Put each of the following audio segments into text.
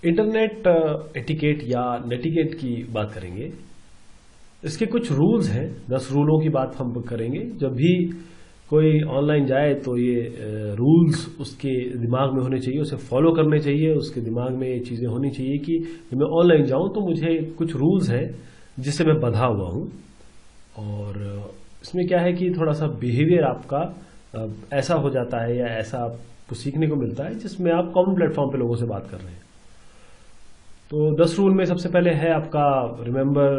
Internet etiquette या नेटिकेट की बात करेंगे। इसके कुछ रूल्स हैं, 10 रूलों की बात हम जब भी कोई ऑनलाइन जाए तो ये रूल्स उसके दिमाग में होने चाहिए, उसे फॉलो करने चाहिए। उसके दिमाग में ये चीज़ें होनी चाहिए कि जब मैं ऑनलाइन जाऊं तो मुझे कुछ रूल्स हैं जिससे मैं बंधा हुआ हूं। और इसमें क्या है कि थोड़ा सा बिहेवियर आपका ऐसा हो जाता है या ऐसा आपको सीखने को मिलता है जिसमें आप कॉमन प्लेटफॉर्म पे लोगों से बात कर रहे हैं। तो 10 रूल में सबसे पहले है आपका रिमेंबर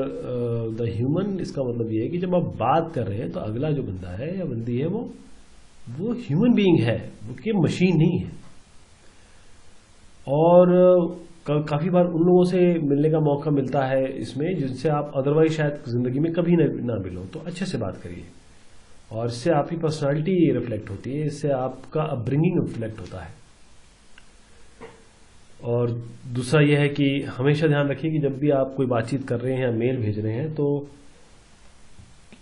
द ह्यूमन। इसका मतलब ये है कि जब आप बात कर रहे हैं तो अगला जो बंदा है या बंदी है वो ह्यूमन बीइंग है, वो कि मशीन नहीं है। और काफी बार उन लोगों से मिलने का मौका मिलता है इसमें जिनसे आप अदरवाइज शायद जिंदगी में कभी ना मिलो, तो अच्छे से बात करिए। और इससे आपकी पर्सनालिटी रिफ्लेक्ट होती है, इससे आपका अपब्रिंगिंग रिफ्लेक्ट होता है। और दूसरा यह है कि हमेशा ध्यान रखिए कि जब भी आप कोई बातचीत कर रहे हैं या मेल भेज रहे हैं, तो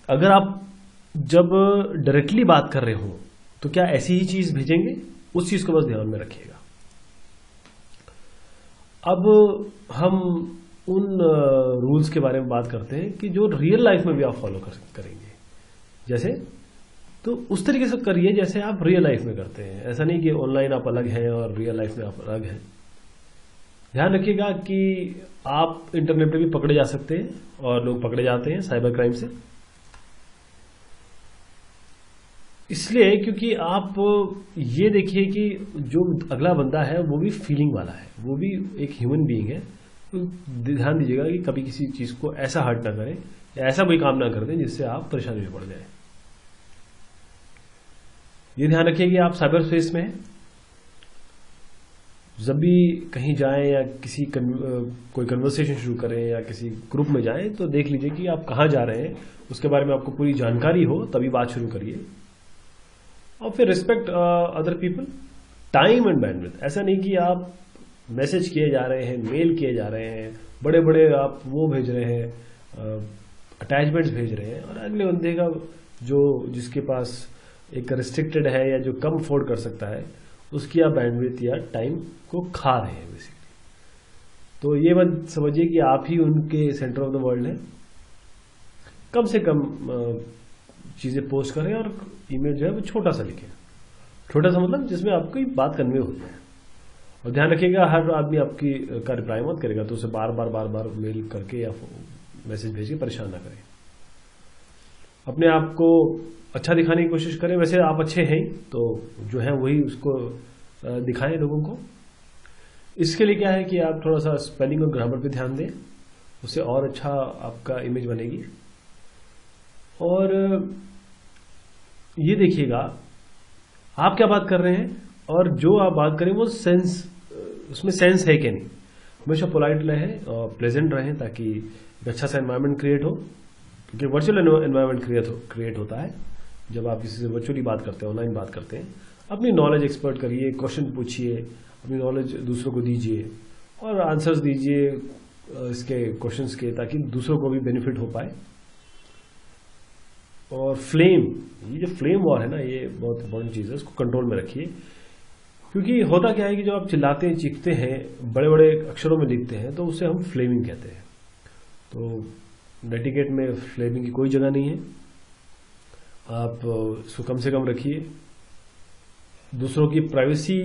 अगर आप जब डायरेक्टली बात कर रहे हो तो क्या ऐसी ही चीज भेजेंगे, उस चीज को बस ध्यान में रखिएगा। अब हम उन रूल्स के बारे में बात करते हैं कि जो रियल लाइफ में भी आप फॉलो करेंगे। जैसे तो उस तरीके से करिए जैसे आप रियल लाइफ में करते हैं। ऐसा नहीं कि ऑनलाइन आप अलग हैं और रियल लाइफ में आप अलग हैं। ध्यान रखिएगा कि आप इंटरनेट पे भी पकड़े जा सकते हैं और लोग पकड़े जाते हैं साइबर क्राइम से, इसलिए क्योंकि आप ये देखिए कि जो अगला बंदा है वो भी फीलिंग वाला है, वो भी एक ह्यूमन बीइंग है। तो ध्यान दीजिएगा कि कभी किसी चीज को ऐसा हर्ट ना करें या ऐसा कोई काम ना कर दें जिससे आप परेशानी में पड़ जाए। ये ध्यान रखिए कि आप साइबर स्पेस में हैं। जब भी कहीं जाएं या किसी कोई कन्वर्सेशन शुरू करें या किसी ग्रुप में जाएं तो देख लीजिए कि आप कहाँ जा रहे हैं, उसके बारे में आपको पूरी जानकारी हो, तभी बात शुरू करिए। और फिर respect other people, time and bandwidth. ऐसा नहीं कि आप मैसेज किए जा रहे हैं, मेल किए जा रहे हैं, बड़े बड़े आप वो भेज रहे हैं, अटैचमेंट्स भेज रहे हैं, और अगले बंदे का जिसके पास एक रिस्ट्रिक्टेड है या जो कम अफोर्ड कर सकता है, उसकी आप बैंडविड्थ या टाइम को खा रहे हैं बेसिकली। तो ये मत समझिए कि आप ही उनके सेंटर ऑफ द वर्ल्ड हैं। कम से कम चीजें पोस्ट करें और ईमेल जो है वो छोटा सा लिखें। छोटा सा मतलब जिसमें आपकी बात कन्वे हो जाए। और ध्यान रखिएगा हर आदमी आपकी का रिप्लाई मत करेगा, तो उसे बार बार मेल करके या मैसेज भेज के परेशान ना करें। अपने आप को अच्छा दिखाने की कोशिश करें। वैसे आप अच्छे हैं तो जो है वही उसको दिखाएं लोगों को। इसके लिए क्या है कि आप थोड़ा सा स्पेलिंग और ग्रामर पे ध्यान दें, उससे और अच्छा आपका इमेज बनेगी। और ये देखिएगा आप क्या बात कर रहे हैं और जो आप बात करें वो उसमें सेंस है कि नहीं। हमेशा पोलाइट रहें और प्लेजेंट रहें ताकि एक अच्छा सा एनवायरनमेंट क्रिएट हो, क्योंकि वर्चुअल एनवायरनमेंट क्रिएट होता है जब आप किसी से वर्चुअली बात करते हैं, ऑनलाइन बात करते हैं। अपनी नॉलेज एक्सपर्ट करिए, क्वेश्चन पूछिए, अपनी नॉलेज दूसरों को दीजिए और आंसर्स दीजिए इसके क्वेश्चंस के, ताकि दूसरों को भी बेनिफिट हो पाए। और ये जो फ्लेम वॉर है ना, ये बहुत इंपॉर्टेंट चीज़ है, इसको कंट्रोल में रखिए। क्योंकि होता क्या है कि जब आप चिल्लाते हैं, चीखते हैं, बड़े बड़े अक्षरों में लिखते हैं, तो उसे हम फ्लेमिंग कहते हैं। तो नेटिकेट में फ्लेमिंग की कोई जगह नहीं है। आप इसको कम से कम रखिए। दूसरों की प्राइवेसी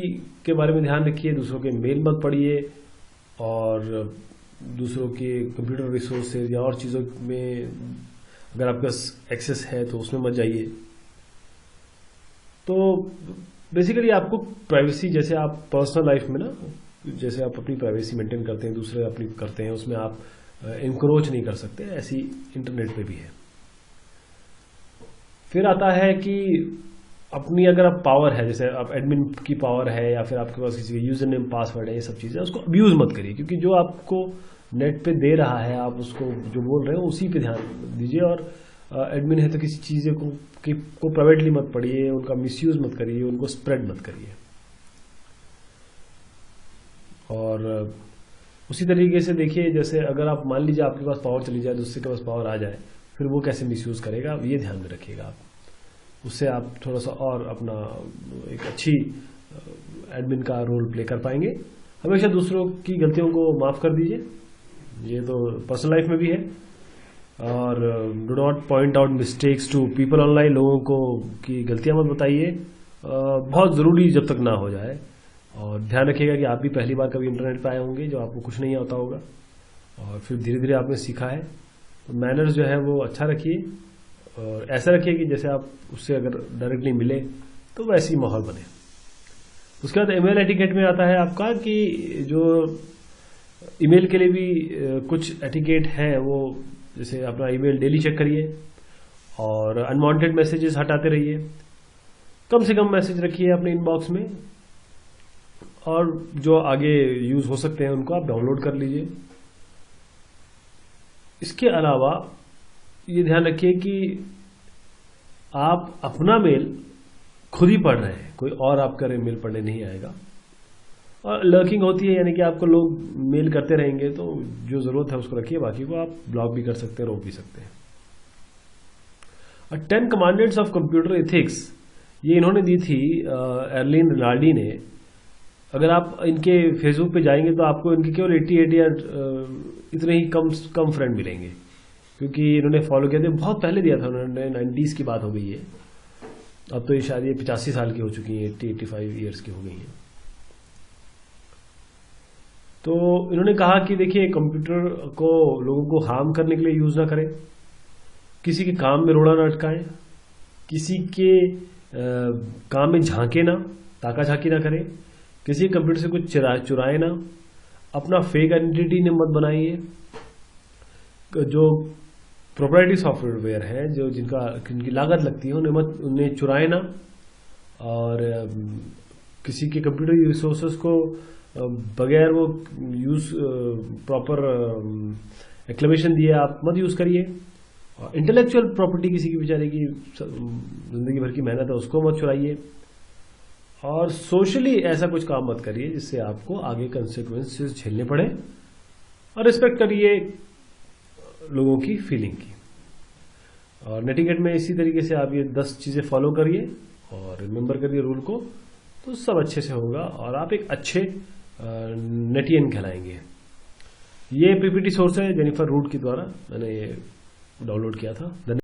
के बारे में ध्यान रखिए, दूसरों के मेल मत पढ़िए और दूसरों के कंप्यूटर रिसोर्सेज या और चीज़ों में अगर आपके पास एक्सेस है तो उसमें मत जाइए। तो बेसिकली आपको प्राइवेसी, जैसे आप पर्सनल लाइफ में ना, जैसे आप अपनी प्राइवेसी मेंटेन करते हैं, दूसरे अपनी करते हैं, उसमें आप इंक्रोच नहीं कर सकते, ऐसी इंटरनेट पे भी है। फिर आता है कि अपनी अगर आप पावर है, जैसे आप एडमिन की पावर है या फिर आपके पास किसी का यूजर नेम पासवर्ड है, ये सब चीज़ें उसको अब्यूज मत करिए। क्योंकि जो आपको नेट पे दे रहा है, आप उसको जो बोल रहे हो उसी पे ध्यान दीजिए। और एडमिन है तो किसी चीज़ को प्राइवेटली मत पढ़िए, उनका मिसयूज मत करिए, उनको स्प्रेड मत करिए। और उसी तरीके से देखिए, जैसे अगर आप मान लीजिए आपके पास पावर चली जाए, दूसरे के पास पावर आ जाए, फिर वो कैसे मिसयूज करेगा, ये ध्यान में रखिएगा आप। उससे आप थोड़ा सा और अपना एक अच्छी एडमिन का रोल प्ले कर पाएंगे। हमेशा दूसरों की गलतियों को माफ़ कर दीजिए, ये तो पर्सनल लाइफ में भी है। और do not point out mistakes to people online, लोगों को की गलतियां मत बताइए, बहुत ज़रूरी जब तक ना हो जाए। और ध्यान रखिएगा कि आप भी पहली बार कभी इंटरनेट पे आए होंगे, जो आपको कुछ नहीं आता होगा, और फिर धीरे धीरे आपने सीखा है। तो मैनर्स जो है वो अच्छा रखिए, और ऐसा रखिए कि जैसे आप उससे अगर डायरेक्टली मिले तो वैसी माहौल बने। उसके बाद ईमेल एटिकेट में आता है आपका कि जो ईमेल के लिए भी कुछ एटिकेट है, वो जैसे अपना ईमेल डेली चेक करिए और अनवांटेड मैसेजेस हटाते रहिए, कम से कम मैसेज रखिए अपने इनबॉक्स में, और जो आगे यूज हो सकते हैं उनको आप डाउनलोड कर लीजिए। इसके अलावा ये ध्यान रखिए कि आप अपना मेल खुद ही पढ़ रहे हैं, कोई और आपका मेल पढ़ने नहीं आएगा। और लर्किंग होती है, यानी कि आपको लोग मेल करते रहेंगे, तो जो जरूरत है उसको रखिए, बाकी को आप ब्लॉक भी कर सकते हैं, रोक भी सकते हैं। और 10 कमांडेंट्स ऑफ कंप्यूटर एथिक्स, ये इन्होंने दी थी एर्लिन रिनाल्डी ने। अगर आप इनके फेसबुक पे जाएंगे तो आपको इनके केवल 88 या इतने ही कम फ्रेंड मिलेंगे, क्योंकि इन्होंने फॉलो किया था, बहुत पहले दिया था उन्होंने, 90s की बात हो गई है। अब तो ये शायद 85 साल की हो चुकी हैं, 80-85 ईयर्स की हो गई हैं। तो इन्होंने कहा कि देखिए, कंप्यूटर को लोगों को हार्म करने के लिए यूज ना करें, किसी के काम में रोड़ा ना अटकाएं, किसी के काम में झांके ना, ताका झाकी ना करें, किसी कंप्यूटर से कुछ चुराए ना, अपना फेक आइडेंटिटी ने मत बनाइए, जो प्रोप्राइटरी सॉफ्टवेयर है, जो जिनकी लागत लगती है, उन्हें चुराए ना, और किसी के कंप्यूटर रिसोर्सेज को बगैर वो यूज प्रॉपर एक्लेमेशन दिए आप मत यूज करिए। और इंटेलेक्चुअल प्रॉपर्टी, किसी की बेचारे की जिंदगी भर की मेहनत है, उसको मत चुराइए। और सोशली ऐसा कुछ काम मत करिए जिससे आपको आगे कंसिक्वेंसेस झेलने पड़े। और रिस्पेक्ट करिए लोगों की फीलिंग की। और नेटिकेट में इसी तरीके से आप ये 10 चीजें फॉलो करिए और रिमेंबर करिए रूल को, तो सब अच्छे से होगा और आप एक अच्छे नेटियन कहलाएंगे। ये पीपीटी सोर्स है जेनिफर रूड के द्वारा, मैंने ये डाउनलोड किया था।